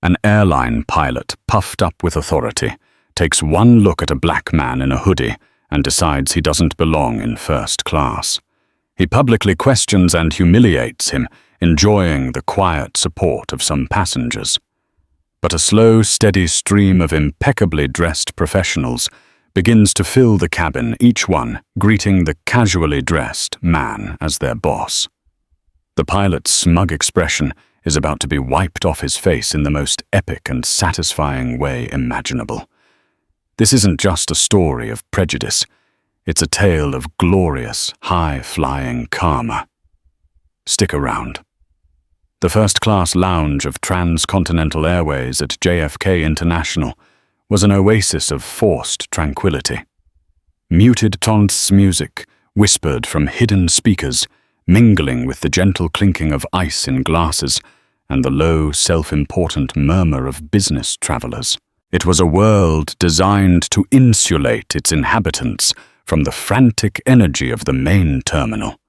An airline pilot, puffed up with authority, takes one look at a black man in a hoodie and decides he doesn't belong in first class. He publicly questions and humiliates him, enjoying the quiet support of some passengers. But a slow, steady stream of impeccably dressed professionals begins to fill the cabin, each one greeting the casually dressed man as their boss. The pilot's smug expression is about to be wiped off his face in the most epic and satisfying way imaginable. This isn't just a story of prejudice. It's a tale of glorious, high-flying karma. Stick around. The first-class lounge of Transcontinental Airways at JFK International was an oasis of forced tranquility. Muted taunts music, whispered from hidden speakers, mingling with the gentle clinking of ice in glasses and the low, self-important murmur of business travelers. It was a world designed to insulate its inhabitants from the frantic energy of the main terminal.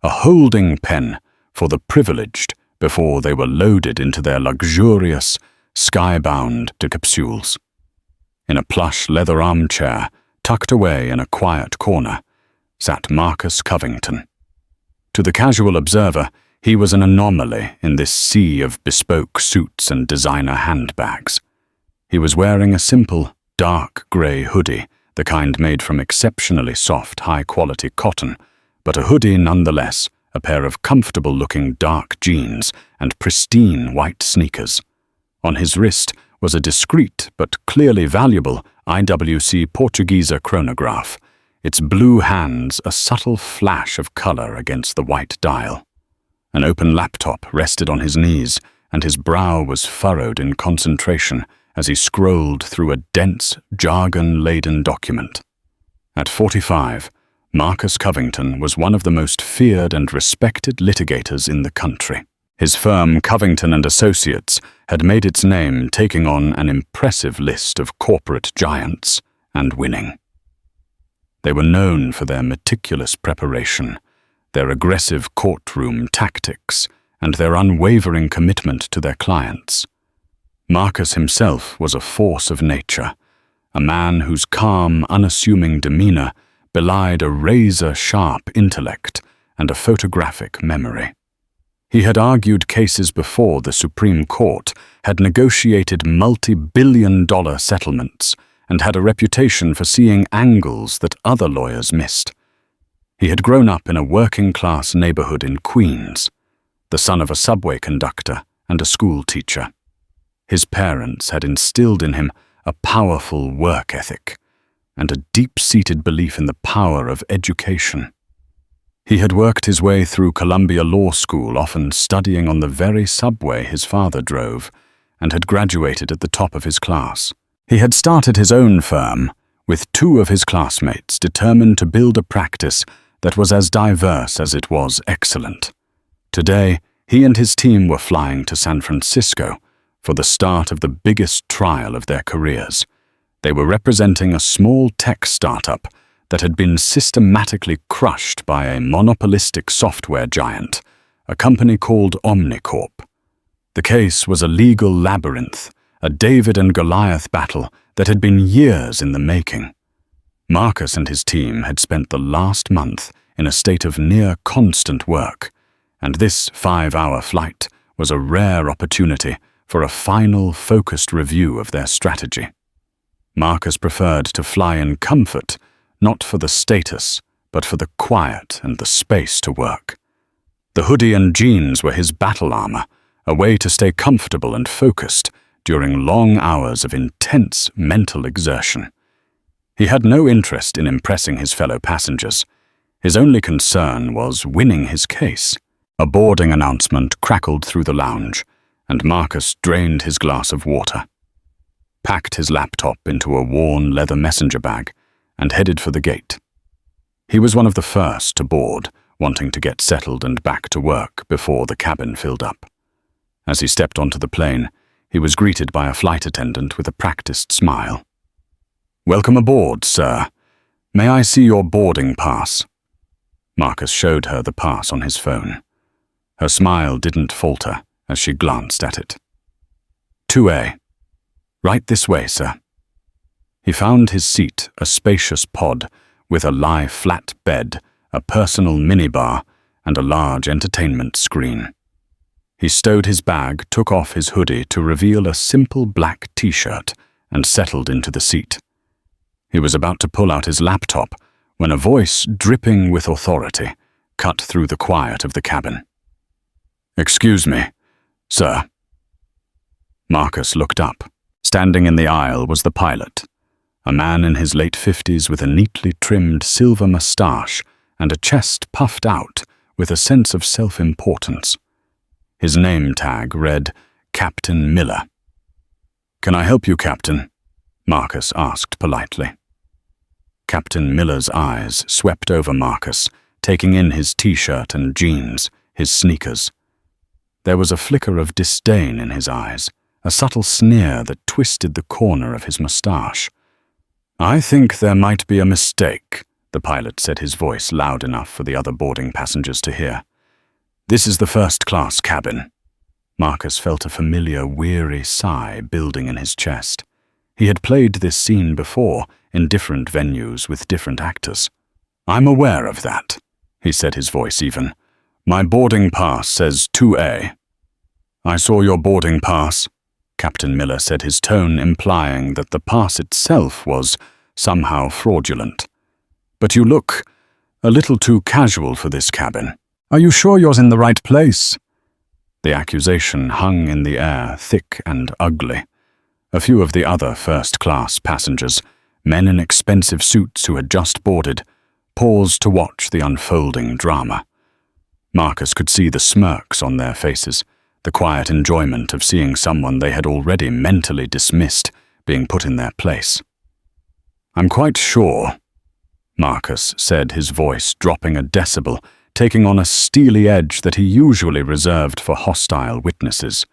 A holding pen for the privileged before they were loaded into their luxurious, skybound capsules. In a plush leather armchair, tucked away in a quiet corner, sat Marcus Covington. To the casual observer, he was an anomaly in this sea of bespoke suits and designer handbags. He was wearing a simple, dark grey hoodie, the kind made from exceptionally soft, high-quality cotton, but a hoodie nonetheless, a pair of comfortable-looking dark jeans and pristine white sneakers. On his wrist was a discreet but clearly valuable IWC Portuguesa chronograph, its blue hands a subtle flash of color against the white dial. An open laptop rested on his knees, and his brow was furrowed in concentration as he scrolled through a dense, jargon-laden document. At 45, Marcus Covington was one of the most feared and respected litigators in the country. His firm, Covington & Associates, had made its name taking on an impressive list of corporate giants and winning. They were known for their meticulous preparation, their aggressive courtroom tactics, and their unwavering commitment to their clients. Marcus himself was a force of nature, a man whose calm, unassuming demeanor belied a razor-sharp intellect and a photographic memory. He had argued cases before the Supreme Court, had negotiated multi-billion-dollar settlements, and had a reputation for seeing angles that other lawyers missed. He had grown up in a working-class neighborhood in Queens, the son of a subway conductor and a school teacher. His parents had instilled in him a powerful work ethic and a deep-seated belief in the power of education. He had worked his way through Columbia Law School, often studying on the very subway his father drove, and had graduated at the top of his class. He had started his own firm, with two of his classmates determined to build a practice that was as diverse as it was excellent. Today, he and his team were flying to San Francisco for the start of the biggest trial of their careers. They were representing a small tech startup that had been systematically crushed by a monopolistic software giant, a company called Omnicorp. The case was a legal labyrinth, a David and Goliath battle that had been years in the making. Marcus and his team had spent the last month in a state of near constant work, and this 5-hour flight was a rare opportunity for a final, focused review of their strategy. Marcus preferred to fly in comfort, not for the status, but for the quiet and the space to work. The hoodie and jeans were his battle armor, a way to stay comfortable and focused during long hours of intense mental exertion. He had no interest in impressing his fellow passengers. His only concern was winning his case. A boarding announcement crackled through the lounge, and Marcus drained his glass of water, packed his laptop into a worn leather messenger bag, and headed for the gate. He was one of the first to board, wanting to get settled and back to work before the cabin filled up. As he stepped onto the plane, he was greeted by a flight attendant with a practiced smile. "Welcome aboard, sir. May I see your boarding pass?" Marcus showed her the pass on his phone. Her smile didn't falter as she glanced at it. 2A. Right this way, sir. He found his seat, a spacious pod, with a lie-flat bed, a personal minibar, and a large entertainment screen. He stowed his bag, took off his hoodie to reveal a simple black t-shirt, and settled into the seat. He was about to pull out his laptop when a voice dripping with authority cut through the quiet of the cabin. "Excuse me, sir." Marcus looked up. Standing in the aisle was the pilot, a man in his late 50s with a neatly trimmed silver mustache and a chest puffed out with a sense of self-importance. His name tag read Captain Miller. "Can I help you, Captain?" Marcus asked politely. Captain Miller's eyes swept over Marcus, taking in his t-shirt and jeans, his sneakers. There was a flicker of disdain in his eyes, a subtle sneer that twisted the corner of his mustache. "I think there might be a mistake," the pilot said, his voice loud enough for the other boarding passengers to hear. "This is the first-class cabin." Marcus felt a familiar, weary sigh building in his chest. He had played this scene before, in different venues with different actors. "I'm aware of that," he said, his voice even. "My boarding pass says 2A. "I saw your boarding pass," Captain Miller said, his tone implying that the pass itself was somehow fraudulent. "But you look a little too casual for this cabin. Are you sure you're in the right place?" The accusation hung in the air, thick and ugly. A few of the other first-class passengers, men in expensive suits who had just boarded, paused to watch the unfolding drama. Marcus could see the smirks on their faces, the quiet enjoyment of seeing someone they had already mentally dismissed being put in their place. "I'm quite sure," Marcus said, his voice dropping a decibel, taking on a steely edge that he usually reserved for hostile witnesses.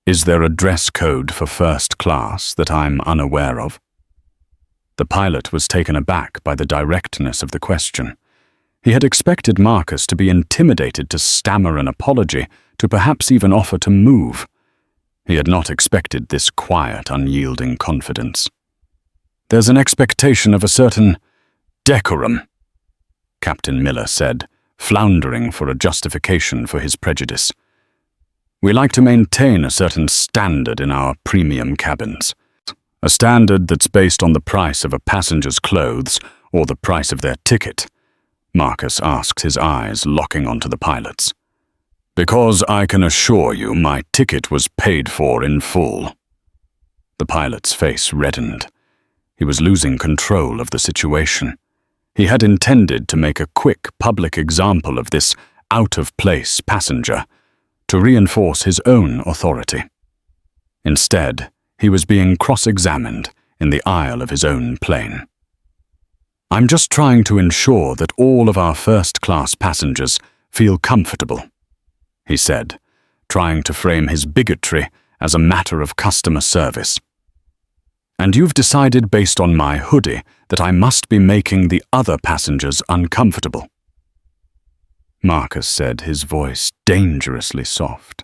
"Is there a dress code for first class that I'm unaware of?" The pilot was taken aback by the directness of the question. He had expected Marcus to be intimidated to stammer an apology, to perhaps even offer to move. He had not expected this quiet, unyielding confidence. "There's an expectation of a certain decorum," Captain Miller said, floundering for a justification for his prejudice. "We like to maintain a certain standard in our premium cabins. A standard that's based on the price of a passenger's clothes or the price of their ticket," Marcus asked, his eyes locking onto the pilot's. "Because I can assure you my ticket was paid for in full." The pilot's face reddened. He was losing control of the situation. He had intended to make a quick public example of this out-of-place passenger, to reinforce his own authority. Instead, he was being cross-examined in the aisle of his own plane. "I'm just trying to ensure that all of our first-class passengers feel comfortable," he said, trying to frame his bigotry as a matter of customer service. "And you've decided based on my hoodie that I must be making the other passengers uncomfortable," Marcus said, his voice dangerously soft.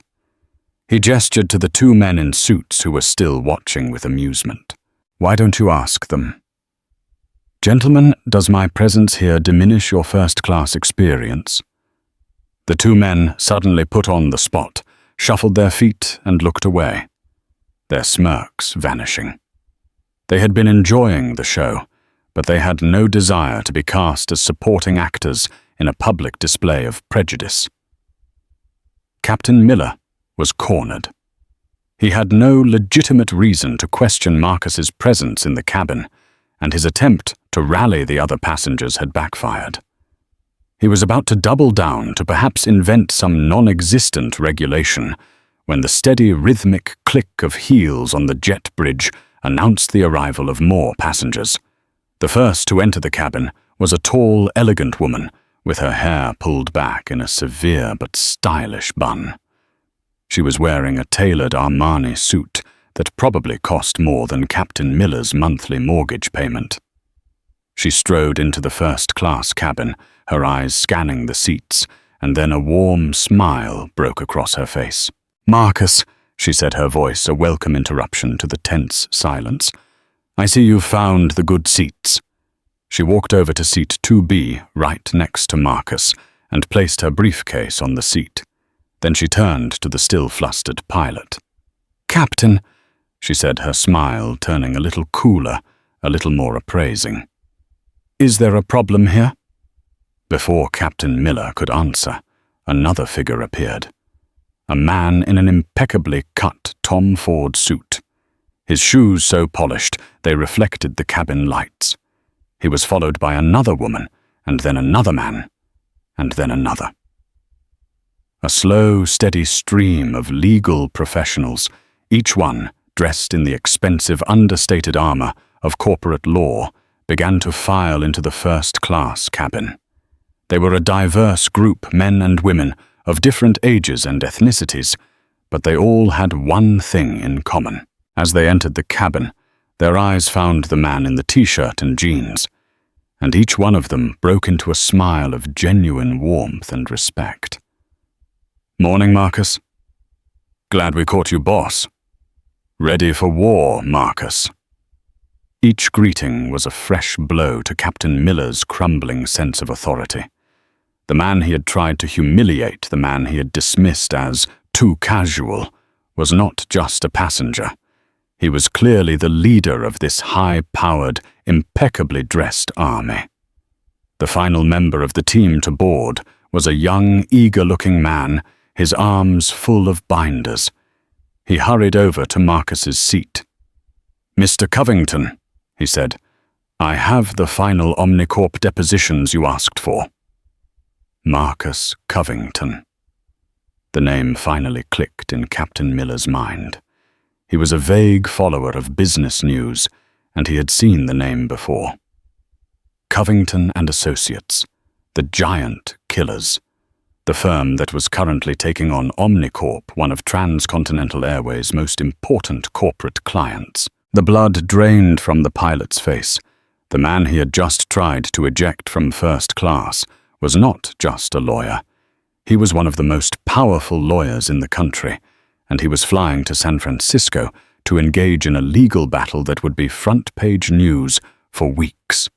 He gestured to the two men in suits who were still watching with amusement. "Why don't you ask them?" "Gentlemen, does my presence here diminish your first-class experience?" The two men, suddenly put on the spot, shuffled their feet and looked away, their smirks vanishing. They had been enjoying the show, but they had no desire to be cast as supporting actors in a public display of prejudice. Captain Miller was cornered. He had no legitimate reason to question Marcus's presence in the cabin, and his attempt to rally the other passengers had backfired. He was about to double down to perhaps invent some non-existent regulation when the steady rhythmic click of heels on the jet bridge announced the arrival of more passengers. The first to enter the cabin was a tall, elegant woman with her hair pulled back in a severe but stylish bun. She was wearing a tailored Armani suit that probably cost more than Captain Miller's monthly mortgage payment. She strode into the first-class cabin, her eyes scanning the seats, and then a warm smile broke across her face. "Marcus," she said, her voice a welcome interruption to the tense silence. "I see you've found the good seats." She walked over to seat 2B, right next to Marcus, and placed her briefcase on the seat. Then she turned to the still flustered pilot. "Captain," she said, her smile turning a little cooler, a little more appraising. "Is there a problem here?" Before Captain Miller could answer, another figure appeared. A man in an impeccably cut Tom Ford suit. His shoes so polished they reflected the cabin lights. He was followed by another woman, and then another man, and then another. A slow, steady stream of legal professionals, each one dressed in the expensive, understated armor of corporate law, began to file into the first-class cabin. They were a diverse group, men and women, of different ages and ethnicities, but they all had one thing in common. As they entered the cabin, their eyes found the man in the t-shirt and jeans, and each one of them broke into a smile of genuine warmth and respect. "Morning, Marcus." "Glad we caught you, boss." "Ready for war, Marcus." Each greeting was a fresh blow to Captain Miller's crumbling sense of authority. The man he had tried to humiliate, the man he had dismissed as too casual, was not just a passenger. He was clearly the leader of this high-powered, impeccably dressed army. The final member of the team to board was a young, eager-looking man, his arms full of binders. He hurried over to Marcus's seat. "Mr. Covington," he said, "I have the final Omnicorp depositions you asked for." Marcus Covington. The name finally clicked in Captain Miller's mind. He was a vague follower of business news, and he had seen the name before. Covington and Associates, the giant killers, the firm that was currently taking on Omnicorp, one of Transcontinental Airways' most important corporate clients. The blood drained from the pilot's face. The man he had just tried to eject from first class was not just a lawyer. He was one of the most powerful lawyers in the country, and he was flying to San Francisco to engage in a legal battle that would be front-page news for weeks.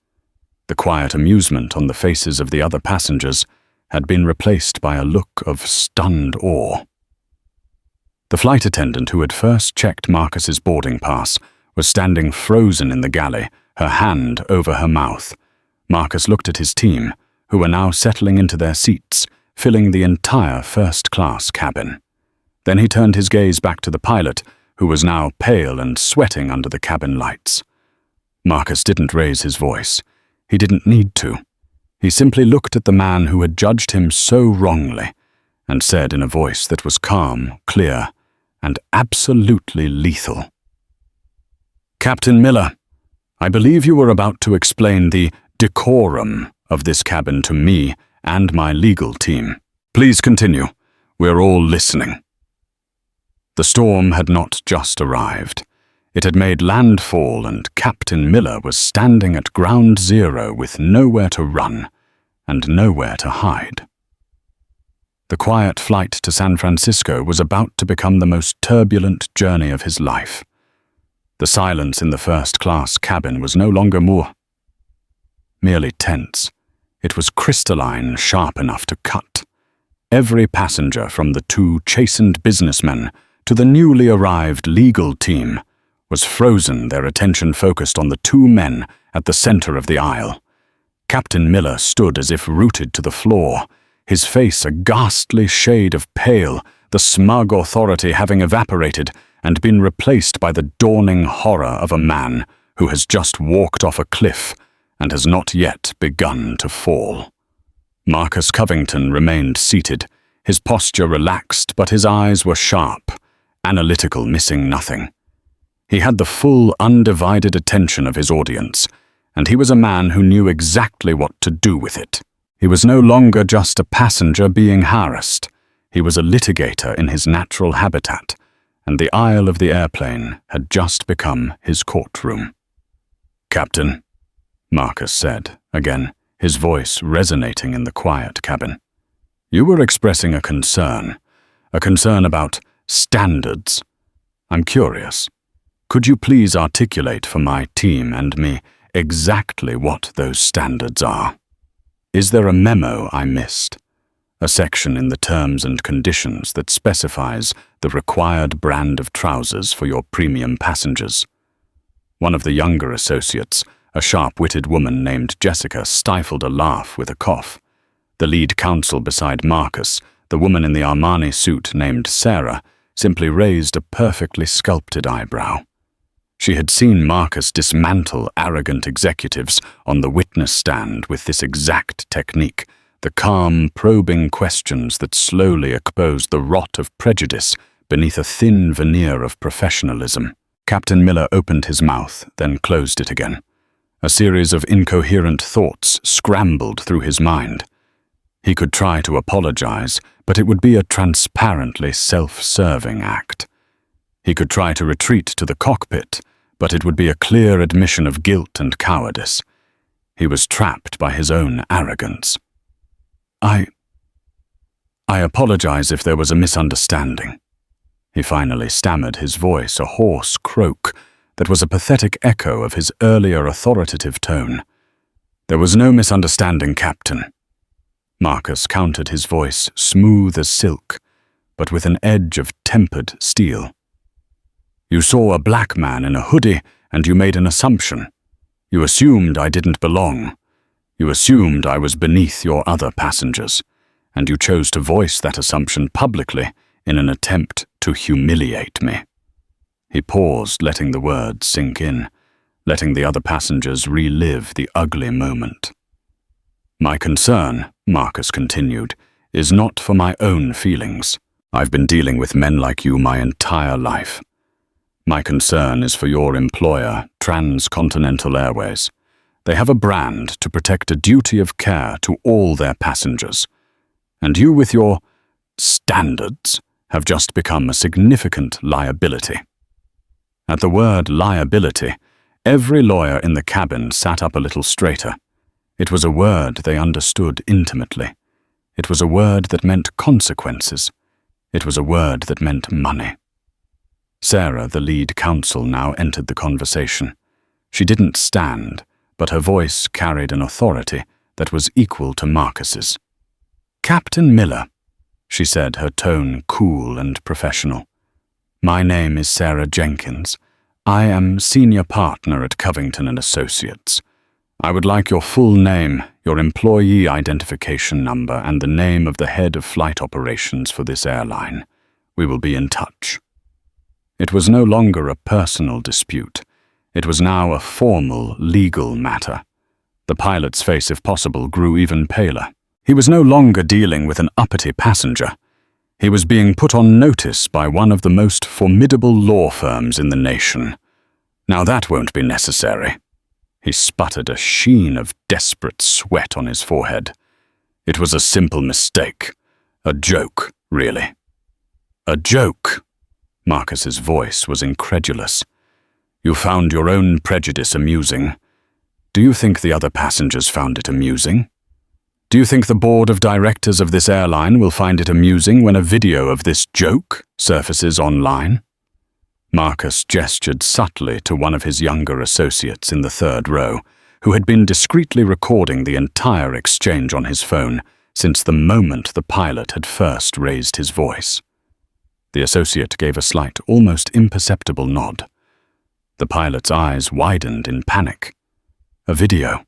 The quiet amusement on the faces of the other passengers had been replaced by a look of stunned awe. The flight attendant who had first checked Marcus's boarding pass was standing frozen in the galley, her hand over her mouth. Marcus looked at his team, who were now settling into their seats, filling the entire first-class cabin. Then he turned his gaze back to the pilot, who was now pale and sweating under the cabin lights. Marcus didn't raise his voice. He didn't need to. He simply looked at the man who had judged him so wrongly, and said in a voice that was calm, clear, and absolutely lethal, "Captain Miller, I believe you were about to explain the decorum of this cabin to me and my legal team. Please continue. We're all listening." The storm had not just arrived. It had made landfall, and Captain Miller was standing at ground zero with nowhere to run and nowhere to hide. The quiet flight to San Francisco was about to become the most turbulent journey of his life. The silence in the first-class cabin was no longer merely tense. It was crystalline, sharp enough to cut. Every passenger, from the two chastened businessmen to the newly arrived legal team, was frozen, their attention focused on the two men at the center of the aisle. Captain Miller stood as if rooted to the floor, his face a ghastly shade of pale, the smug authority having evaporated and been replaced by the dawning horror of a man who has just walked off a cliff and has not yet begun to fall. Marcus Covington remained seated, his posture relaxed, but his eyes were sharp, analytical, missing nothing. He had the full, undivided attention of his audience, and he was a man who knew exactly what to do with it. He was no longer just a passenger being harassed. He was a litigator in his natural habitat, and the aisle of the airplane had just become his courtroom. "Captain," Marcus said, again, his voice resonating in the quiet cabin, "you were expressing a concern about standards. I'm curious. Could you please articulate for my team and me exactly what those standards are? Is there a memo I missed? A section in the terms and conditions that specifies the required brand of trousers for your premium passengers? One of the younger associates, a sharp-witted woman named Jessica, stifled a laugh with a cough. The lead counsel beside Marcus, the woman in the Armani suit named Sarah, simply raised a perfectly sculpted eyebrow. She had seen Marcus dismantle arrogant executives on the witness stand with this exact technique, the calm, probing questions that slowly exposed the rot of prejudice beneath a thin veneer of professionalism. Captain Miller opened his mouth, then closed it again. A series of incoherent thoughts scrambled through his mind. He could try to apologize, but it would be a transparently self-serving act. He could try to retreat to the cockpit, but it would be a clear admission of guilt and cowardice. He was trapped by his own arrogance. I apologize if there was a misunderstanding. He finally stammered, his voice a hoarse croak that was a pathetic echo of his earlier authoritative tone. There was no misunderstanding, Captain. Marcus countered, his voice smooth as silk, but with an edge of tempered steel. You saw a black man in a hoodie and you made an assumption. You assumed I didn't belong. You assumed I was beneath your other passengers, and you chose to voice that assumption publicly in an attempt to humiliate me. He paused, letting the words sink in, letting the other passengers relive the ugly moment. My concern, Marcus continued, is not for my own feelings. I've been dealing with men like you my entire life. My concern is for your employer, Transcontinental Airways. They have a brand to protect a duty of care to all their passengers. And you, with your standards, have just become a significant liability. At the word liability, every lawyer in the cabin sat up a little straighter. It was a word they understood intimately. It was a word that meant consequences. It was a word that meant money. Sarah, the lead counsel, now entered the conversation. She didn't stand, but her voice carried an authority that was equal to Marcus's. Captain Miller, she said, her tone cool and professional. My name is Sarah Jenkins. I am senior partner at Covington and Associates. I would like your full name, your employee identification number, and the name of the head of flight operations for this airline. We will be in touch. It was no longer a personal dispute. It was now a formal, legal matter. The pilot's face, if possible, grew even paler. He was no longer dealing with an uppity passenger. He was being put on notice by one of the most formidable law firms in the nation. Now that won't be necessary. He sputtered, a sheen of desperate sweat on his forehead. It was a simple mistake. A joke, really. A joke. Marcus's voice was incredulous. You found your own prejudice amusing. Do you think the other passengers found it amusing? Do you think the board of directors of this airline will find it amusing when a video of this joke surfaces online? Marcus gestured subtly to one of his younger associates in the third row, who had been discreetly recording the entire exchange on his phone since the moment the pilot had first raised his voice. The associate gave a slight, almost imperceptible nod. The pilot's eyes widened in panic. A video.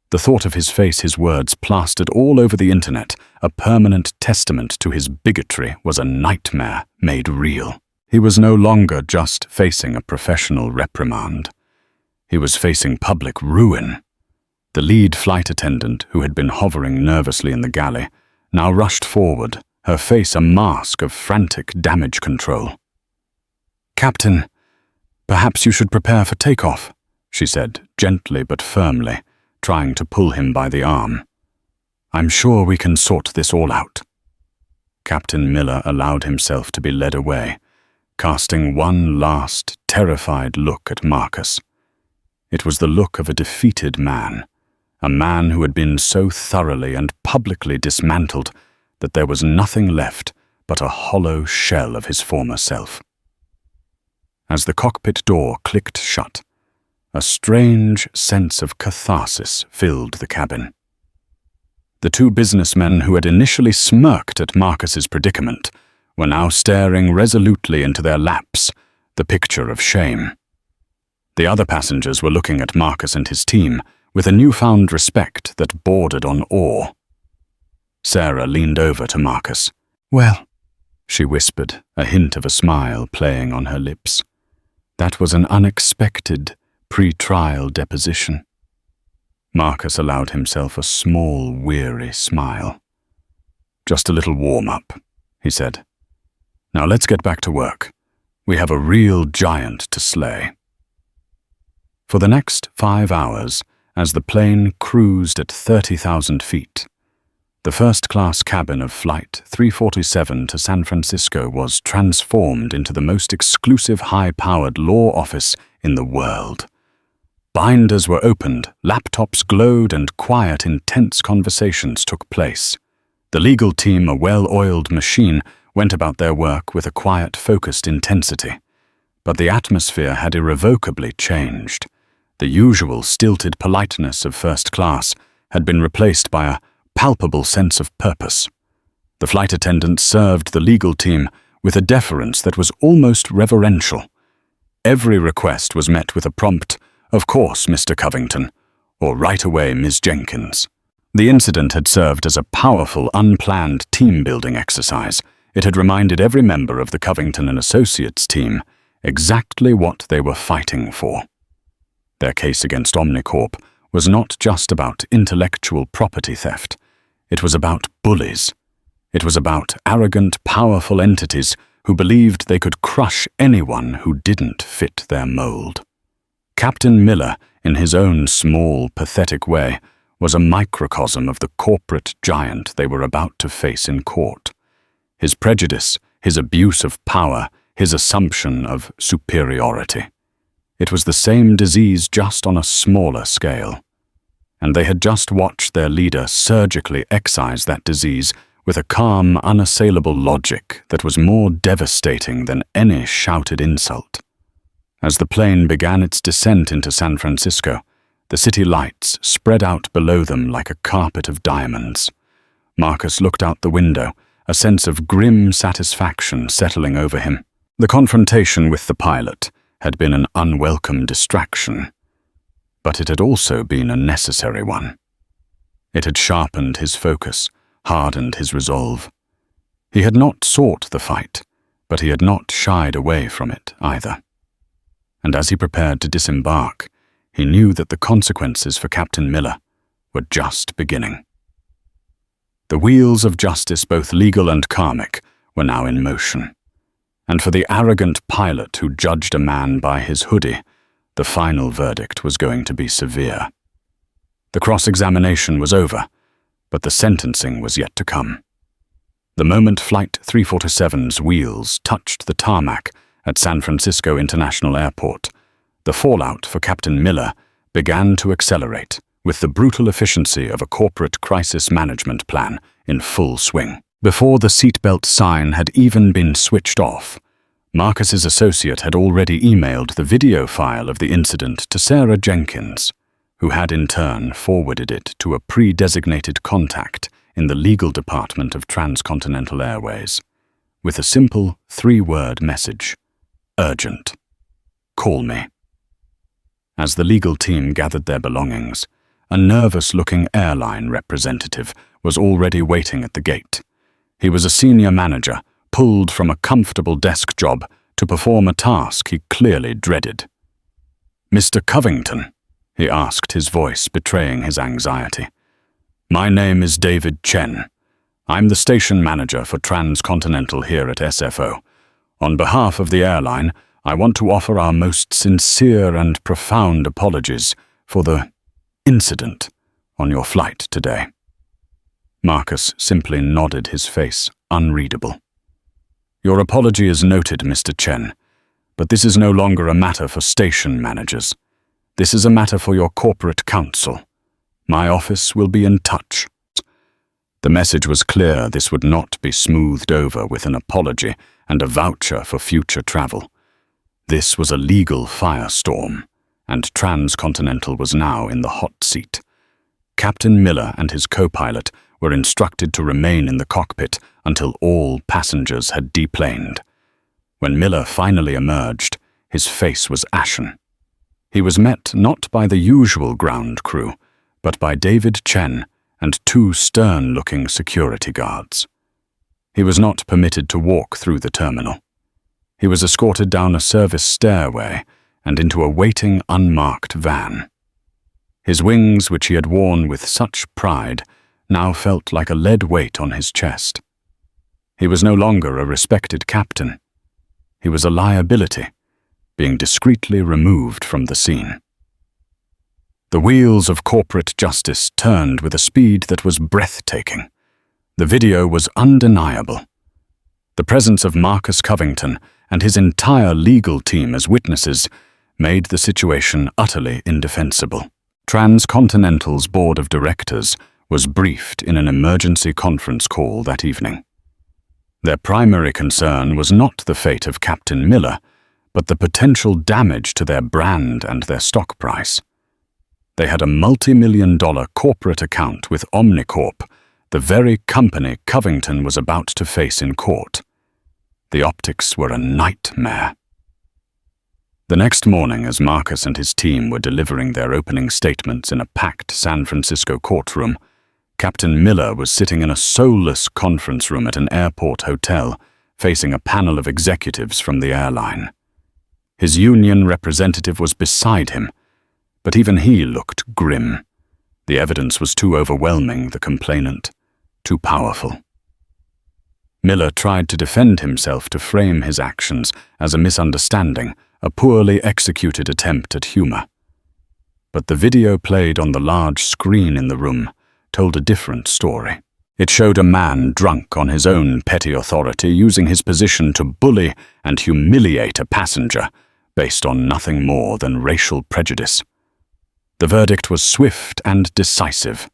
The thought of his face, his words plastered all over the internet, a permanent testament to his bigotry, was a nightmare made real. He was no longer just facing a professional reprimand. He was facing public ruin. The lead flight attendant, who had been hovering nervously in the galley, now rushed forward, her face a mask of frantic damage control. Captain, perhaps you should prepare for takeoff, she said, gently but firmly, trying to pull him by the arm. I'm sure we can sort this all out. Captain Miller allowed himself to be led away, casting one last, terrified look at Marcus. It was the look of a defeated man, a man who had been so thoroughly and publicly dismantled that there was nothing left but a hollow shell of his former self. as the cockpit door clicked shut. A strange sense of catharsis filled the cabin. The two businessmen who had initially smirked at Marcus's predicament were now staring resolutely into their laps, the picture of shame. The other passengers were looking at Marcus and his team with a newfound respect that bordered on awe. Sarah leaned over to Marcus. "Well," she whispered, a hint of a smile playing on her lips. "That was an unexpected pre-trial deposition." Marcus allowed himself a small, weary smile. "Just a little warm-up," he said. "Now let's get back to work. We have a real giant to slay." For the next 5 hours, as the plane cruised at 30,000 feet, the first-class cabin of Flight 347 to San Francisco was transformed into the most exclusive high-powered law office in the world. Binders were opened, laptops glowed, and quiet, intense conversations took place. The legal team, a well-oiled machine, went about their work with a quiet, focused intensity. But the atmosphere had irrevocably changed. The usual stilted politeness of first class had been replaced by a palpable sense of purpose. The flight attendants served the legal team with a deference that was almost reverential. Every request was met with a prompt, "Of course, Mr. Covington," or "Right away, Ms. Jenkins." The incident had served as a powerful, unplanned team-building exercise. It had reminded every member of the Covington and Associates team exactly what they were fighting for. Their case against Omnicorp was not just about intellectual property theft. It was about bullies. It was about arrogant, powerful entities who believed they could crush anyone who didn't fit their mold. Captain Miller, in his own small, pathetic way, was a microcosm of the corporate giant they were about to face in court. His prejudice, his abuse of power, his assumption of superiority. It was the same disease, just on a smaller scale. And they had just watched their leader surgically excise that disease with a calm, unassailable logic that was more devastating than any shouted insult. As the plane began its descent into San Francisco, the city lights spread out below them like a carpet of diamonds. Marcus looked out the window, a sense of grim satisfaction settling over him. The confrontation with the pilot had been an unwelcome distraction, but it had also been a necessary one. It had sharpened his focus, hardened his resolve. He had not sought the fight, but he had not shied away from it either. And as he prepared to disembark, he knew that the consequences for Captain Miller were just beginning. The wheels of justice, both legal and karmic, were now in motion. And for the arrogant pilot who judged a man by his hoodie, the final verdict was going to be severe. The cross-examination was over, but the sentencing was yet to come. The moment Flight 347's wheels touched the tarmac at San Francisco International Airport, the fallout for Captain Miller began to accelerate with the brutal efficiency of a corporate crisis management plan in full swing. Before the seatbelt sign had even been switched off, Marcus's associate had already emailed the video file of the incident to Sarah Jenkins, who had in turn forwarded it to a pre-designated contact in the legal department of Transcontinental Airways, with a simple 3-word message: "Urgent. Call me." As the legal team gathered their belongings, a nervous-looking airline representative was already waiting at the gate. He was a senior manager, pulled from a comfortable desk job to perform a task he clearly dreaded. "Mr. Covington?" he asked, his voice betraying his anxiety. "My name is David Chen. I'm the station manager for Transcontinental here at SFO. On behalf of the airline, I want to offer our most sincere and profound apologies for the incident on your flight today." Marcus simply nodded, his face unreadable. "Your apology is noted, Mr. Chen, but this is no longer a matter for station managers. This is a matter for your corporate counsel. My office will be in touch." The message was clear. This would not be smoothed over with an apology and a voucher for future travel. This was a legal firestorm, and Transcontinental was now in the hot seat. Captain Miller and his co-pilot were instructed to remain in the cockpit until all passengers had deplaned. When Miller finally emerged, his face was ashen. He was met not by the usual ground crew, but by David Chen and two stern-looking security guards. He was not permitted to walk through the terminal. He was escorted down a service stairway and into a waiting, unmarked van. His wings, which he had worn with such pride, now felt like a lead weight on his chest. He was no longer a respected captain. He was a liability, being discreetly removed from the scene. The wheels of corporate justice turned with a speed that was breathtaking. The video was undeniable. The presence of Marcus Covington and his entire legal team as witnesses made the situation utterly indefensible. Transcontinental's board of directors was briefed in an emergency conference call that evening. Their primary concern was not the fate of Captain Miller, but the potential damage to their brand and their stock price. They had a multi-million-dollar corporate account with Omnicorp, the very company Covington was about to face in court. The optics were a nightmare. The next morning, as Marcus and his team were delivering their opening statements in a packed San Francisco courtroom, Captain Miller was sitting in a soulless conference room at an airport hotel, facing a panel of executives from the airline. His union representative was beside him, but even he looked grim. The evidence was too overwhelming, the complainant, too powerful. Miller tried to defend himself, to frame his actions as a misunderstanding, a poorly executed attempt at humor. But the video played on the large screen in the room told a different story. It showed a man drunk on his own petty authority, using his position to bully and humiliate a passenger based on nothing more than racial prejudice. The verdict was swift and decisive.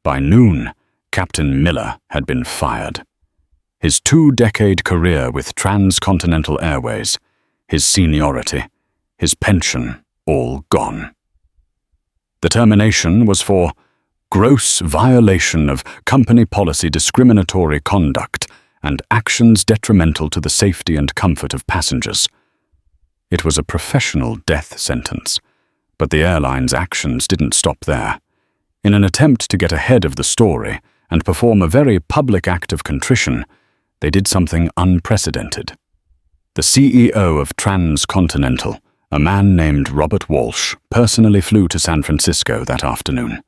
By noon, Captain Miller had been fired. His 2-decade career with Transcontinental Airways, his seniority, his pension, all gone. The termination was for gross violation of company policy, discriminatory conduct, and actions detrimental to the safety and comfort of passengers. It was a professional death sentence, but the airline's actions didn't stop there. In an attempt to get ahead of the story and perform a very public act of contrition, they did something unprecedented. The CEO of Transcontinental, a man named Robert Walsh, personally flew to San Francisco that afternoon.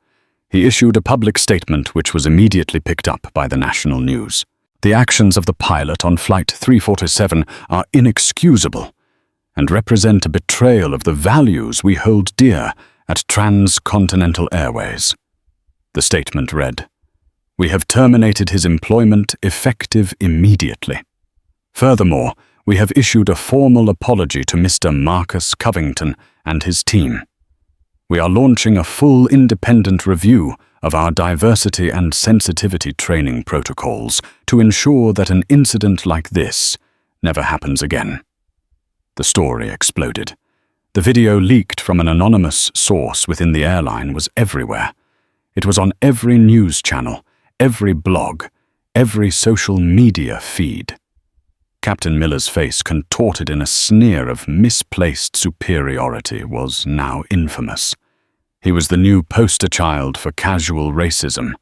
He issued a public statement which was immediately picked up by the national news. The actions of the pilot on Flight 347 are inexcusable and represent a betrayal of the values we hold dear at Transcontinental Airways. The statement read, "We have terminated his employment effective immediately. Furthermore, we have issued a formal apology to Mr. Marcus Covington and his team. We are launching a full independent review of our diversity and sensitivity training protocols to ensure that an incident like this never happens again." The story exploded. The video leaked from an anonymous source within the airline was everywhere. It was on every news channel, every blog, every social media feed. Captain Miller's face, contorted in a sneer of misplaced superiority, was now infamous. He was the new poster child for casual racism,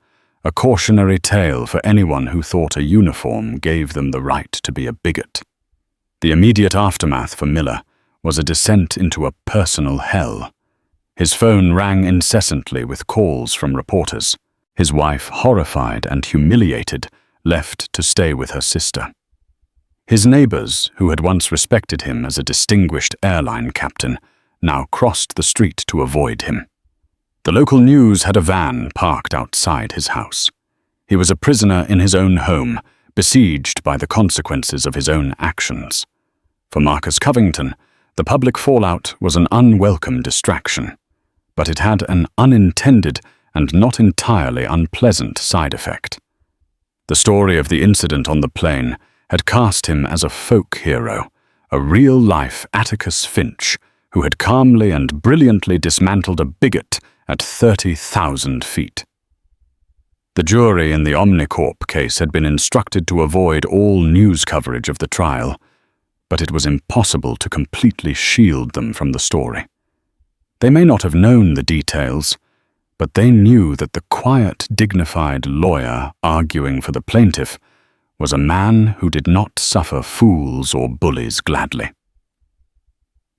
a cautionary tale for anyone who thought a uniform gave them the right to be a bigot. The immediate aftermath for Miller was a descent into a personal hell. His phone rang incessantly with calls from reporters. His wife, horrified and humiliated, left to stay with her sister. His neighbors, who had once respected him as a distinguished airline captain, now crossed the street to avoid him. The local news had a van parked outside his house. He was a prisoner in his own home, besieged by the consequences of his own actions. For Marcus Covington, the public fallout was an unwelcome distraction, but it had an unintended and not entirely unpleasant side effect. The story of the incident on the plane had cast him as a folk hero, a real-life Atticus Finch who had calmly and brilliantly dismantled a bigot at 30,000 feet. The jury in the Omnicorp case had been instructed to avoid all news coverage of the trial, but it was impossible to completely shield them from the story. They may not have known the details, but they knew that the quiet, dignified lawyer arguing for the plaintiff was a man who did not suffer fools or bullies gladly.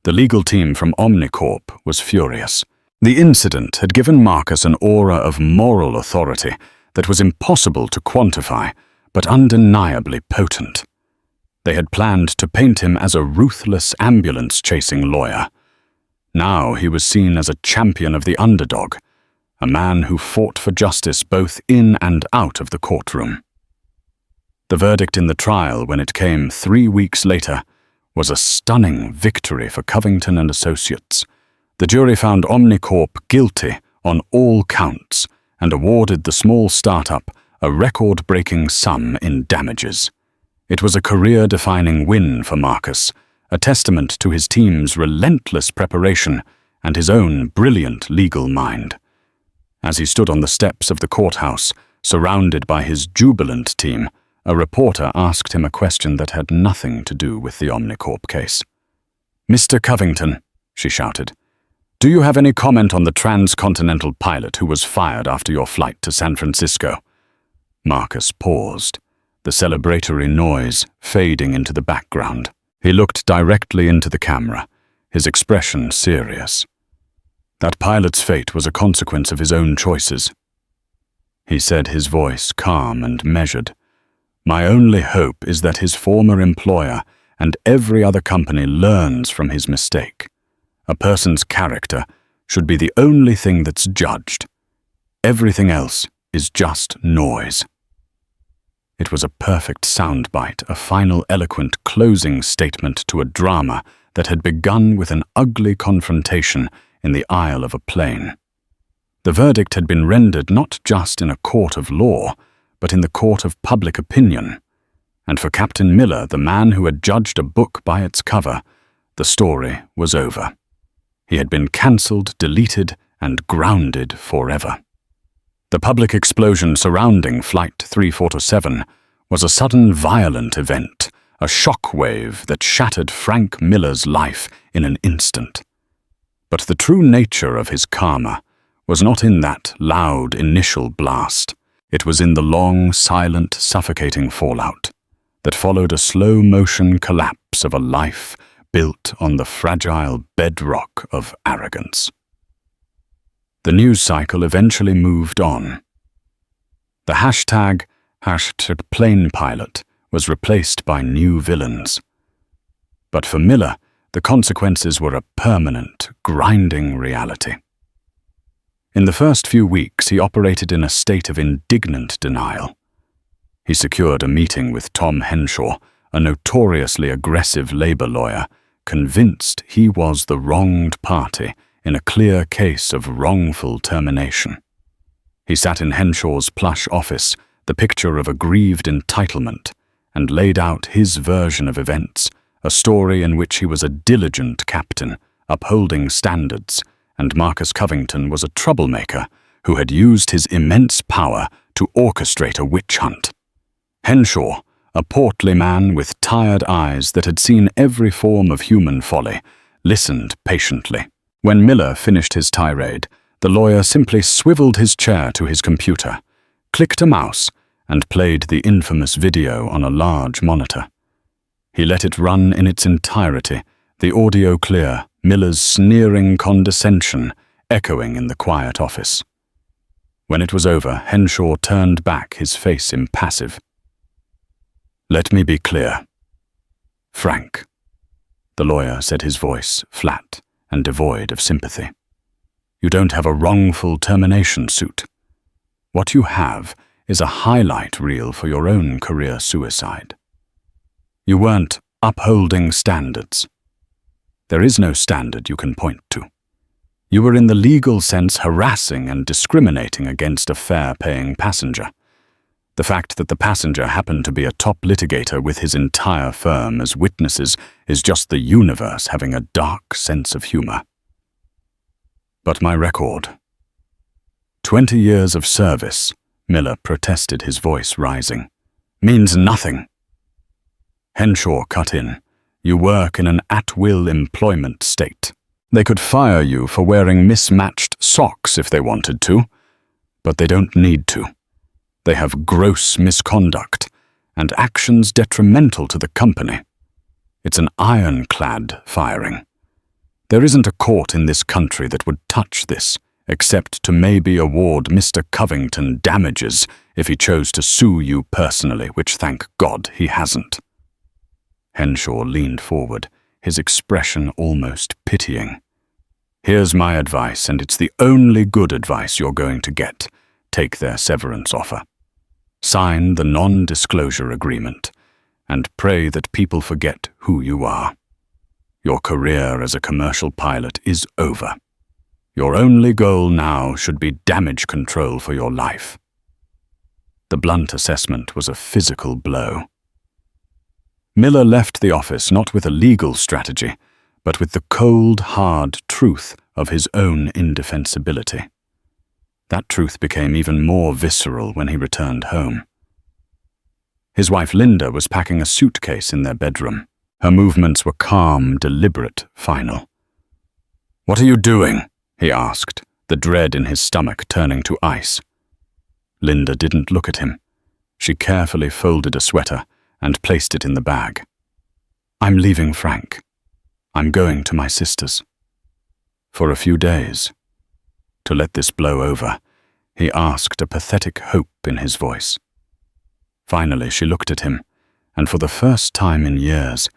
The legal team from Omnicorp was furious. The incident had given Marcus an aura of moral authority that was impossible to quantify, but undeniably potent. They had planned to paint him as a ruthless ambulance-chasing lawyer. Now he was seen as a champion of the underdog, a man who fought for justice both in and out of the courtroom. The verdict in the trial, when it came 3 weeks later, was a stunning victory for Covington and Associates. The jury found Omnicorp guilty on all counts and awarded the small startup a record-breaking sum in damages. It was a career-defining win for Marcus, a testament to his team's relentless preparation and his own brilliant legal mind. As he stood on the steps of the courthouse, surrounded by his jubilant team, a reporter asked him a question that had nothing to do with the Omnicorp case. "Mr. Covington," she shouted, "do you have any comment on the Transcontinental pilot who was fired after your flight to San Francisco?" Marcus paused, the celebratory noise fading into the background. He looked directly into the camera, his expression serious. That pilot's fate was a consequence of his own choices. He said, his voice calm and measured. "My only hope is that his former employer and every other company learns from his mistake. A person's character should be the only thing that's judged. Everything else is just noise." It was a perfect soundbite, a final eloquent closing statement to a drama that had begun with an ugly confrontation in the aisle of a plane. The verdict had been rendered not just in a court of law, but in the court of public opinion. And for Captain Miller, the man who had judged a book by its cover, the story was over. He had been cancelled, deleted, and grounded forever. The public explosion surrounding Flight 347 was a sudden violent event, a shockwave that shattered Frank Miller's life in an instant. But the true nature of his karma was not in that loud initial blast. It was in the long, silent, suffocating fallout that followed a slow-motion collapse of a life built on the fragile bedrock of arrogance. The news cycle eventually moved on. The hashtag #PlanePilot was replaced by new villains. But for Miller, the consequences were a permanent, grinding reality. In the first few weeks, he operated in a state of indignant denial. He secured a meeting with Tom Henshaw, a notoriously aggressive labor lawyer, convinced he was the wronged party in a clear case of wrongful termination. He sat in Henshaw's plush office, the picture of aggrieved entitlement, and laid out his version of events, a story in which he was a diligent captain, upholding standards, and Marcus Covington was a troublemaker who had used his immense power to orchestrate a witch hunt. Henshaw, a portly man with tired eyes that had seen every form of human folly, listened patiently. When Miller finished his tirade, the lawyer simply swiveled his chair to his computer, clicked a mouse, and played the infamous video on a large monitor. He let it run in its entirety, the audio clear, Miller's sneering condescension echoing in the quiet office. When it was over, Henshaw turned back, his face impassive. "Let me be clear. Frank," the lawyer said, his voice flat and devoid of sympathy. "You don't have a wrongful termination suit. What you have is a highlight reel for your own career suicide. You weren't upholding standards. There is no standard you can point to. You were in the legal sense harassing and discriminating against a fare-paying passenger. The fact that the passenger happened to be a top litigator with his entire firm as witnesses is just the universe having a dark sense of humor. But my record. 20 years of service, Miller protested, his voice rising, means nothing. Henshaw cut in. You work in an at-will employment state. They could fire you for wearing mismatched socks if they wanted to, but they don't need to. They have gross misconduct and actions detrimental to the company. It's an ironclad firing. There isn't a court in this country that would touch this, except to maybe award Mr. Covington damages if he chose to sue you personally, which thank God he hasn't. Henshaw leaned forward, his expression almost pitying. Here's my advice, and it's the only good advice you're going to get. Take their severance offer. Sign the non-disclosure agreement, and pray that people forget who you are. Your career as a commercial pilot is over. Your only goal now should be damage control for your life. The blunt assessment was a physical blow. Miller left the office not with a legal strategy, but with the cold, hard truth of his own indefensibility. That truth became even more visceral when he returned home. His wife Linda was packing a suitcase in their bedroom. Her movements were calm, deliberate, final. "What are you doing?" he asked, the dread in his stomach turning to ice. Linda didn't look at him. She carefully folded a sweater and placed it in the bag. "I'm leaving Frank. I'm going to my sister's." For a few days. To let this blow over, he asked, a pathetic hope in his voice. Finally, she looked at him, and for the first time in years,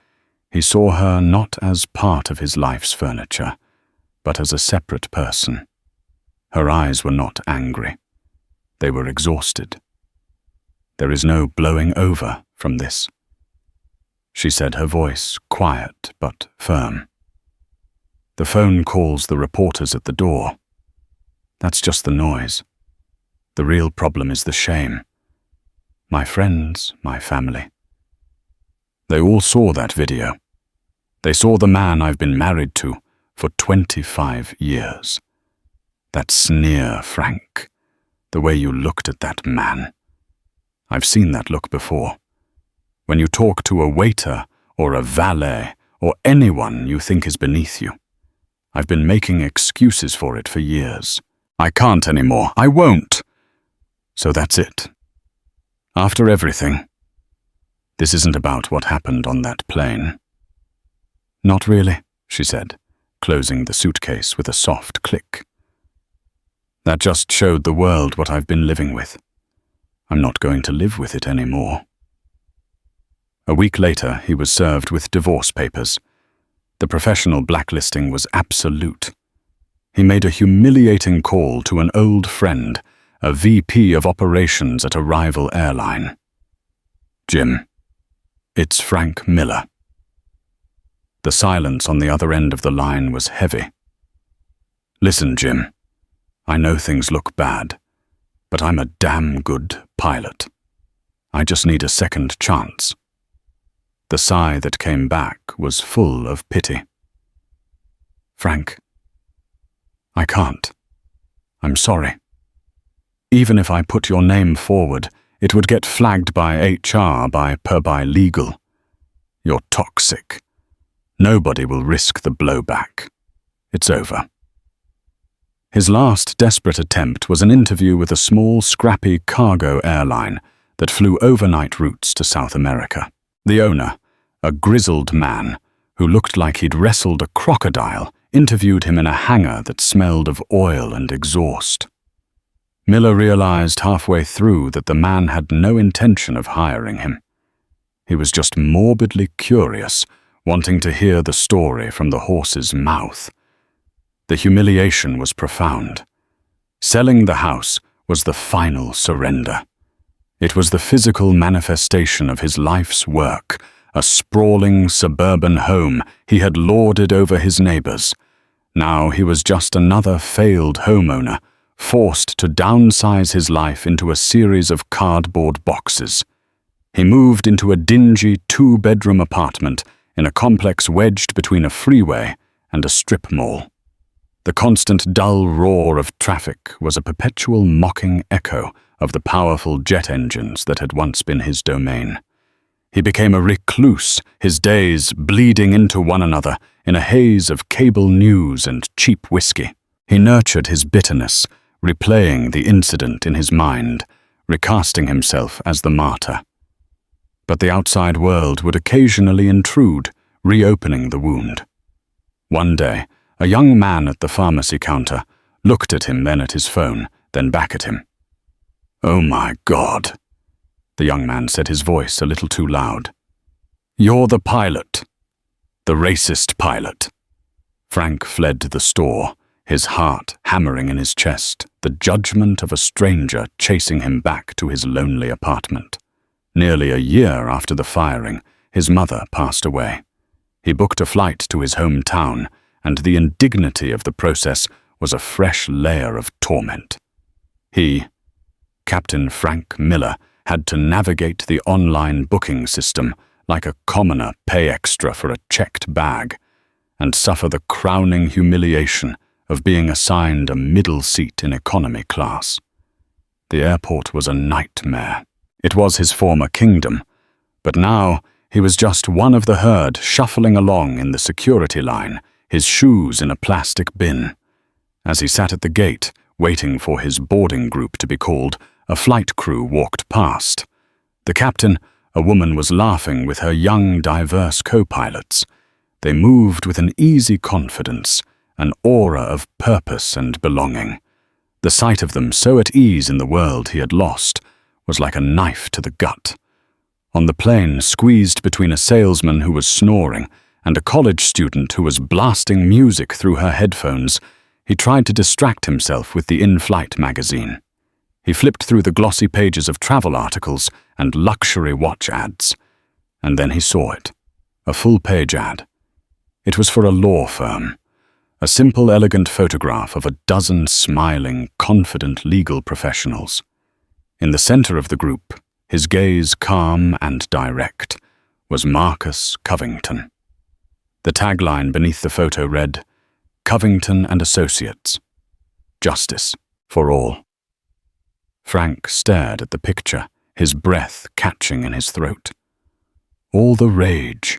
he saw her not as part of his life's furniture, but as a separate person. Her eyes were not angry. They were exhausted. "There is no blowing over from this," she said, her voice quiet but firm. "The phone calls the reporters at the door. That's just the noise. The real problem is the shame. My friends, my family. They all saw that video. They saw the man I've been married to for 25 years. That sneer, Frank, the way you looked at that man. I've seen that look before. When you talk to a waiter or a valet or anyone you think is beneath you. I've been making excuses for it for years. I can't anymore. I won't. So that's it. After everything, this isn't about what happened on that plane." "Not really," she said, closing the suitcase with a soft click. "That just showed the world what I've been living with. I'm not going to live with it anymore." A week later, he was served with divorce papers. The professional blacklisting was absolute. He made a humiliating call to an old friend, a VP of operations at a rival airline. "Jim, it's Frank Miller." The silence on the other end of the line was heavy. "Listen, Jim, I know things look bad, but I'm a damn good pilot. I just need a second chance." The sigh that came back was full of pity. "Frank, I can't. I'm sorry. Even if I put your name forward, it would get flagged by HR by legal. You're toxic. Nobody will risk the blowback. It's over." His last desperate attempt was an interview with a small, scrappy cargo airline that flew overnight routes to South America. The owner, a grizzled man who looked like he'd wrestled a crocodile, interviewed him in a hangar that smelled of oil and exhaust. Miller realized halfway through that the man had no intention of hiring him. He was just morbidly curious, wanting to hear the story from the horse's mouth. The humiliation was profound. Selling the house was the final surrender. It was the physical manifestation of his life's work, a sprawling suburban home he had lorded over his neighbors. Now he was just another failed homeowner, forced to downsize his life into a series of cardboard boxes. He moved into a dingy two-bedroom apartment in a complex wedged between a freeway and a strip mall. The constant dull roar of traffic was a perpetual mocking echo of the powerful jet engines that had once been his domain. He became a recluse, his days bleeding into one another in a haze of cable news and cheap whiskey. He nurtured his bitterness, replaying the incident in his mind, recasting himself as the martyr. But the outside world would occasionally intrude, reopening the wound. One day, a young man at the pharmacy counter looked at him, then at his phone, then back at him. "Oh my God," the young man said, his voice a little too loud. "You're the pilot. The racist pilot." Frank fled the store, his heart hammering in his chest, the judgment of a stranger chasing him back to his lonely apartment. Nearly a year after the firing, his mother passed away. He booked a flight to his hometown, and the indignity of the process was a fresh layer of torment. He, Captain Frank Miller, had to navigate the online booking system like a commoner pay extra for a checked bag, and suffer the crowning humiliation of being assigned a middle seat in economy class. The airport was a nightmare. It was his former kingdom, but now he was just one of the herd shuffling along in the security line, his shoes in a plastic bin. As he sat at the gate, waiting for his boarding group to be called, a flight crew walked past. The captain, a woman, was laughing with her young, diverse co-pilots. They moved with an easy confidence, an aura of purpose and belonging. The sight of them, so at ease in the world he had lost, was like a knife to the gut. On the plane, squeezed between a salesman who was snoring and a college student who was blasting music through her headphones, he tried to distract himself with the in-flight magazine. He flipped through the glossy pages of travel articles and luxury watch ads. And then he saw it, a full-page ad. It was for a law firm. A simple, elegant photograph of a dozen smiling, confident legal professionals. In the center of the group, his gaze calm and direct, was Marcus Covington. The tagline beneath the photo read, "Covington and Associates. Justice for all." Frank stared at the picture, his breath catching in his throat. All the rage,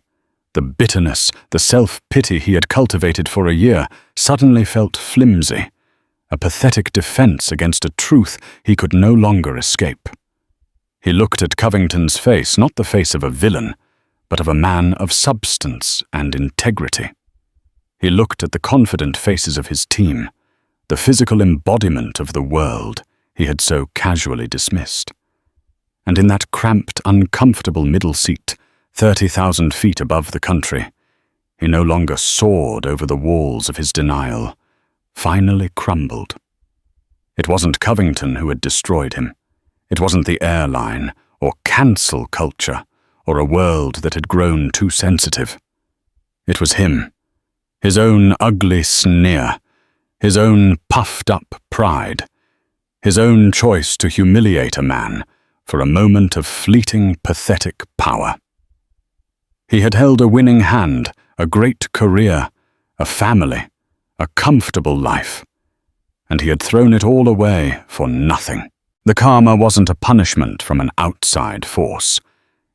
the bitterness, the self-pity he had cultivated for a year suddenly felt flimsy, a pathetic defense against a truth he could no longer escape. He looked at Covington's face, not the face of a villain, but of a man of substance and integrity. He looked at the confident faces of his team, the physical embodiment of the world he had so casually dismissed. And in that cramped, uncomfortable middle seat, 30,000 feet above the country, he no longer soared over the walls of his denial, finally crumbled. It wasn't Covington who had destroyed him. It wasn't the airline or cancel culture or a world that had grown too sensitive. It was him, his own ugly sneer, his own puffed-up pride, his own choice to humiliate a man for a moment of fleeting, pathetic power. He had held a winning hand, a great career, a family, a comfortable life, and he had thrown it all away for nothing. The karma wasn't a punishment from an outside force.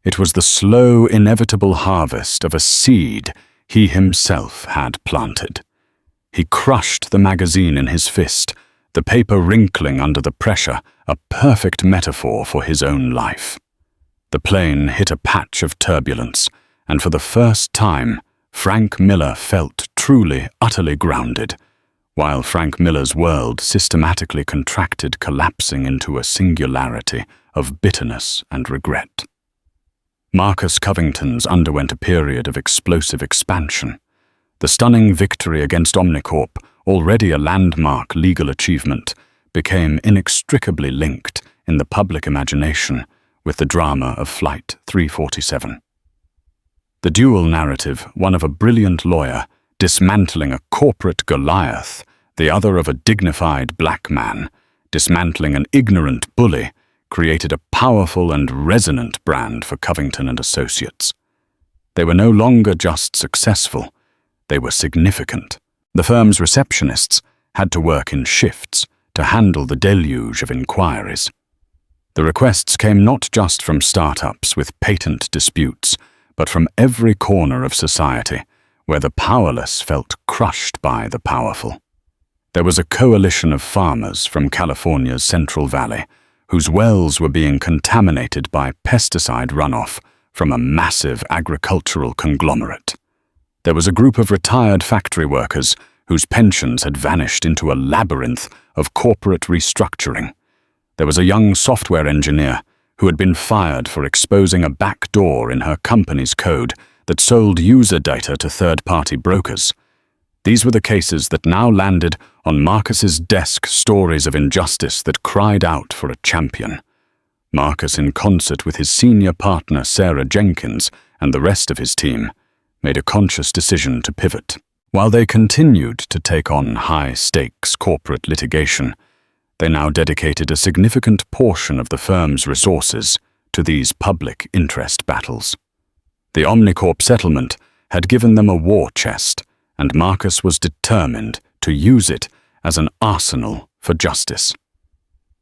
It was the slow, inevitable harvest of a seed he himself had planted. He crushed the magazine in his fist, the paper wrinkling under the pressure, a perfect metaphor for his own life. The plane hit a patch of turbulence, and for the first time, Frank Miller felt truly, utterly grounded, while Frank Miller's world systematically contracted, collapsing into a singularity of bitterness and regret. Marcus Covington's underwent a period of explosive expansion. The stunning victory against Omnicorp, already a landmark legal achievement, became inextricably linked in the public imagination with the drama of Flight 347. The dual narrative, one of a brilliant lawyer dismantling a corporate Goliath, the other of a dignified black man, dismantling an ignorant bully, created a powerful and resonant brand for Covington and Associates. They were no longer just successful, they were significant. The firm's receptionists had to work in shifts to handle the deluge of inquiries. The requests came not just from startups with patent disputes, but from every corner of society, where the powerless felt crushed by the powerful. There was a coalition of farmers from California's Central Valley, whose wells were being contaminated by pesticide runoff from a massive agricultural conglomerate. There was a group of retired factory workers whose pensions had vanished into a labyrinth of corporate restructuring. There was a young software engineer who had been fired for exposing a back door in her company's code that sold user data to third-party brokers. These were the cases that now landed on Marcus's desk, stories of injustice that cried out for a champion. Marcus, in concert with his senior partner Sarah Jenkins and the rest of his team, made a conscious decision to pivot. While they continued to take on high-stakes corporate litigation, they now dedicated a significant portion of the firm's resources to these public interest battles. The Omnicorp settlement had given them a war chest, and Marcus was determined to use it as an arsenal for justice.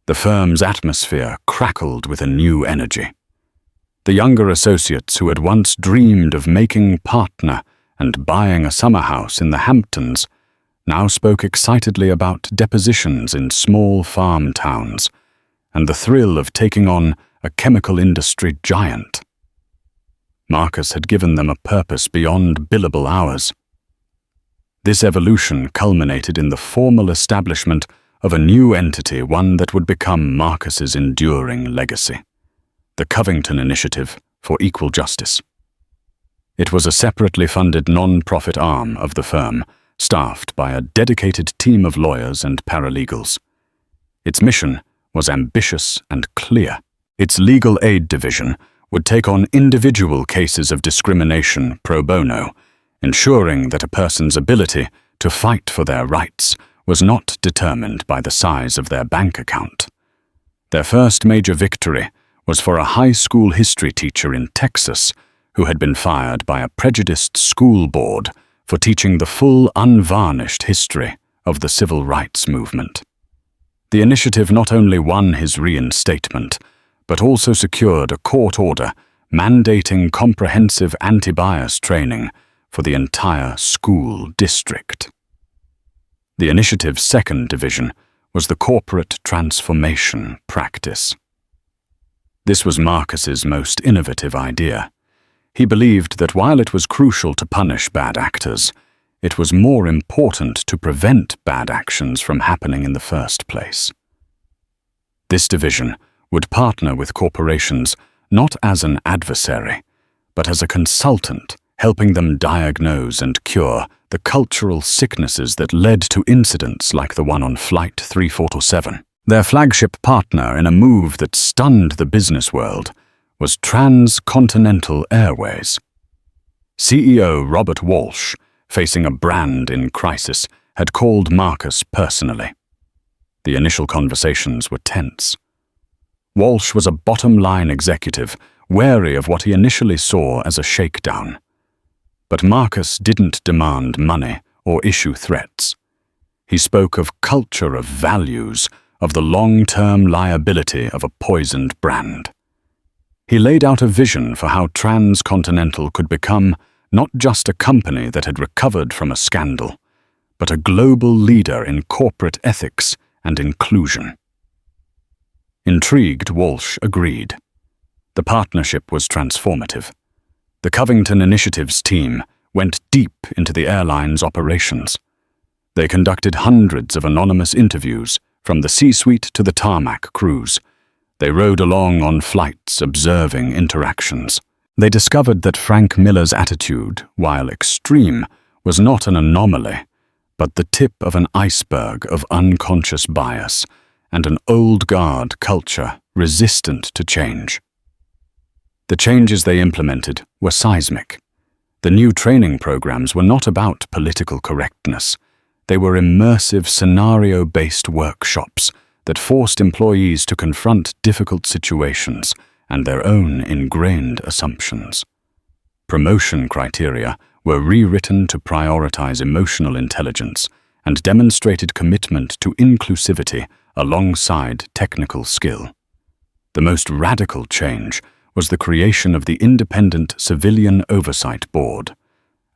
The firm's atmosphere crackled with a new energy. The younger associates who had once dreamed of making partner and buying a summer house in the Hamptons now spoke excitedly about depositions in small farm towns and the thrill of taking on a chemical industry giant. Marcus had given them a purpose beyond billable hours. This evolution culminated in the formal establishment of a new entity, one that would become Marcus's enduring legacy: the Covington Initiative for Equal Justice. It was a separately funded non-profit arm of the firm, staffed by a dedicated team of lawyers and paralegals. Its mission was ambitious and clear. Its legal aid division would take on individual cases of discrimination pro bono, ensuring that a person's ability to fight for their rights was not determined by the size of their bank account. Their first major victory was for a high school history teacher in Texas who had been fired by a prejudiced school board for teaching the full, unvarnished history of the civil rights movement. The initiative not only won his reinstatement, but also secured a court order mandating comprehensive anti-bias training for the entire school district. The initiative's second division was the corporate transformation practice. This was Marcus's most innovative idea. He believed that while it was crucial to punish bad actors, it was more important to prevent bad actions from happening in the first place. This division would partner with corporations not as an adversary, but as a consultant, helping them diagnose and cure the cultural sicknesses that led to incidents like the one on Flight 347. Their flagship partner in a move that stunned the business world was Transcontinental Airways. CEO Robert Walsh, facing a brand in crisis, had called Marcus personally. The initial conversations were tense. Walsh was a bottom-line executive, wary of what he initially saw as a shakedown. But Marcus didn't demand money or issue threats. He spoke of culture, of values, of the long-term liability of a poisoned brand. He laid out a vision for how Transcontinental could become not just a company that had recovered from a scandal, but a global leader in corporate ethics and inclusion. Intrigued, Walsh agreed. The partnership was transformative. The Covington Initiative's team went deep into the airline's operations. They conducted hundreds of anonymous interviews, from the C-suite to the tarmac crews. They rode along on flights, observing interactions. They discovered that Frank Miller's attitude, while extreme, was not an anomaly, but the tip of an iceberg of unconscious bias and an old-guard culture resistant to change. The changes they implemented were seismic. The new training programs were not about political correctness. They were immersive, scenario-based workshops that forced employees to confront difficult situations and their own ingrained assumptions. Promotion criteria were rewritten to prioritize emotional intelligence and demonstrated commitment to inclusivity alongside technical skill. The most radical change was the creation of the Independent Civilian Oversight Board,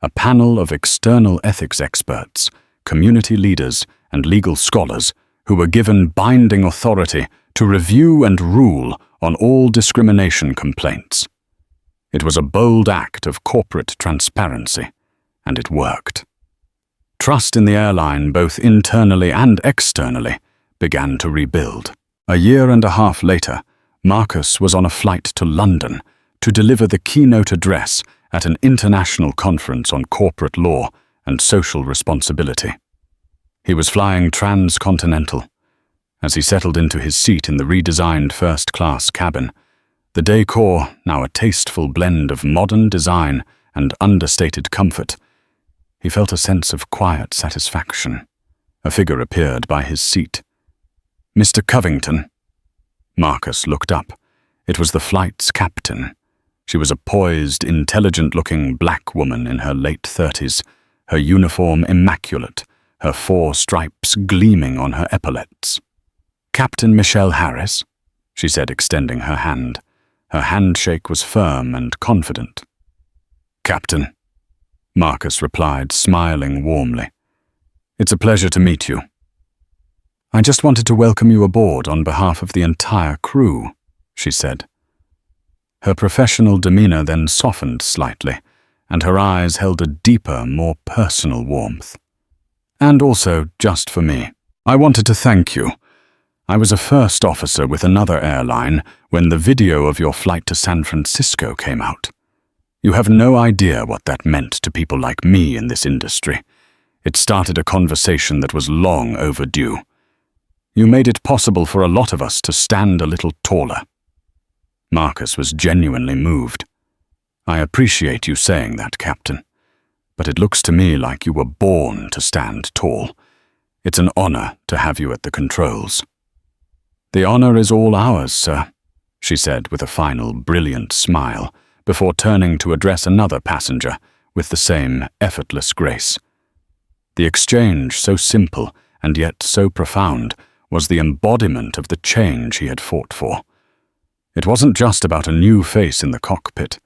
a panel of external ethics experts, community leaders, and legal scholars who were given binding authority to review and rule on all discrimination complaints. It was a bold act of corporate transparency, and it worked. Trust in the airline, both internally and externally, began to rebuild. A year and a half later, Marcus was on a flight to London to deliver the keynote address at an international conference on corporate law and social responsibility. He was flying Transcontinental. As he settled into his seat in the redesigned first-class cabin, the decor, now a tasteful blend of modern design and understated comfort, he felt a sense of quiet satisfaction. A figure appeared by his seat. "Mr. Covington." Marcus looked up. It was the flight's captain. She was a poised, intelligent-looking black woman in her late 30s, her uniform immaculate, her 4 stripes gleaming on her epaulets. "Captain Michelle Harris," she said, extending her hand. Her handshake was firm and confident. "Captain," Marcus replied, smiling warmly. "It's a pleasure to meet you." "I just wanted to welcome you aboard on behalf of the entire crew," she said. Her professional demeanor then softened slightly, and her eyes held a deeper, more personal warmth. "And also, just for me, I wanted to thank you. I was a first officer with another airline when the video of your flight to San Francisco came out. You have no idea what that meant to people like me in this industry. It started a conversation that was long overdue. You made it possible for a lot of us to stand a little taller." Marcus was genuinely moved. "I appreciate you saying that, Captain, but it looks to me like you were born to stand tall. It's an honor to have you at the controls." "The honor is all ours, sir," she said with a final brilliant smile, before turning to address another passenger with the same effortless grace. The exchange, so simple and yet so profound, was the embodiment of the change he had fought for. It wasn't just about a new face in the cockpit.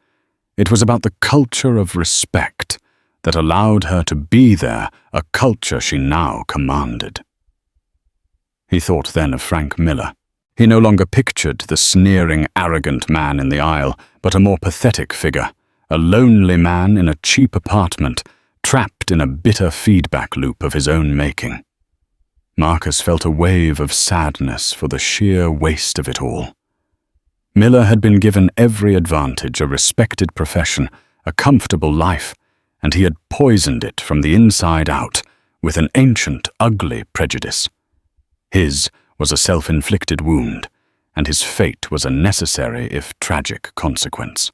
It was about the culture of respect that allowed her to be there, a culture she now commanded. He thought then of Frank Miller. He no longer pictured the sneering, arrogant man in the aisle, but a more pathetic figure, a lonely man in a cheap apartment, trapped in a bitter feedback loop of his own making. Marcus felt a wave of sadness for the sheer waste of it all. Miller had been given every advantage, a respected profession, a comfortable life, and he had poisoned it from the inside out with an ancient, ugly prejudice. His was a self-inflicted wound, and his fate was a necessary, if tragic, consequence.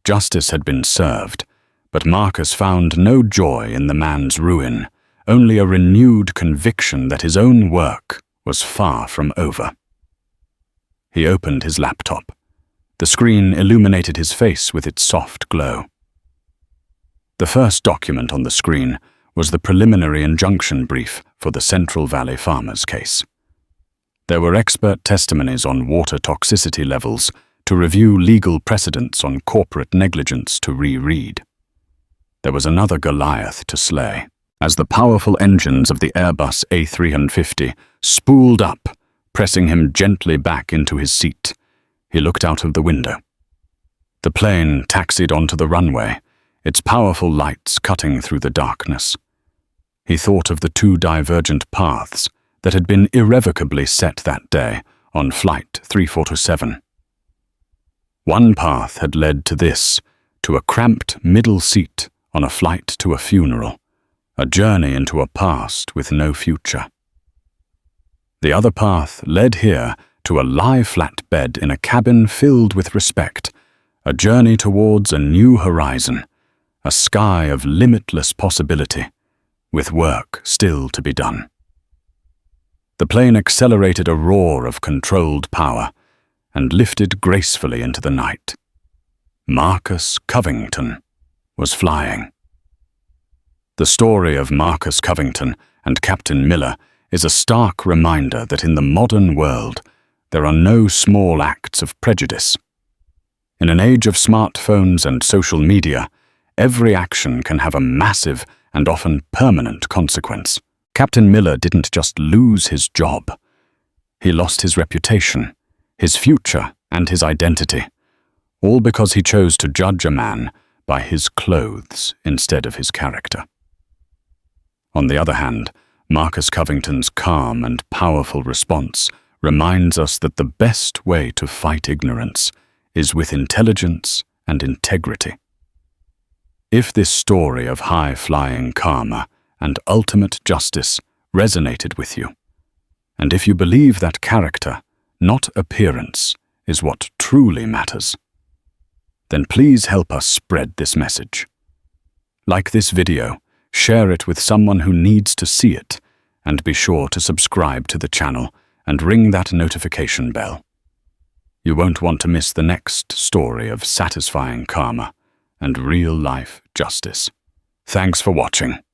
Justice had been served, but Marcus found no joy in the man's ruin, only a renewed conviction that his own work was far from over. He opened his laptop. The screen illuminated his face with its soft glow. The first document on the screen was the preliminary injunction brief for the Central Valley Farmers case. There were expert testimonies on water toxicity levels to review, legal precedents on corporate negligence to reread. There was another Goliath to slay. As the powerful engines of the Airbus A350 spooled up, pressing him gently back into his seat, he looked out of the window. The plane taxied onto the runway, its powerful lights cutting through the darkness. He thought of the 2 divergent paths that had been irrevocably set that day on Flight 347. One path had led to this, to a cramped middle seat on a flight to a funeral, a journey into a past with no future. The other path led here to a lie-flat bed in a cabin filled with respect, a journey towards a new horizon, a sky of limitless possibility, with work still to be done. The plane accelerated a roar of controlled power and lifted gracefully into the night. Marcus Covington was flying. The story of Marcus Covington and Captain Miller is a stark reminder that in the modern world, there are no small acts of prejudice. In an age of smartphones and social media, every action can have a massive and often permanent consequence. Captain Miller didn't just lose his job. He lost his reputation, his future, and his identity, all because he chose to judge a man by his clothes instead of his character. On the other hand, Marcus Covington's calm and powerful response reminds us that the best way to fight ignorance is with intelligence and integrity. If this story of high-flying karma and ultimate justice resonated with you, and if you believe that character, not appearance, is what truly matters, then please help us spread this message. Like this video, share it with someone who needs to see it, and be sure to subscribe to the channel and ring that notification bell. You won't want to miss the next story of satisfying karma and real-life justice. Thanks for watching.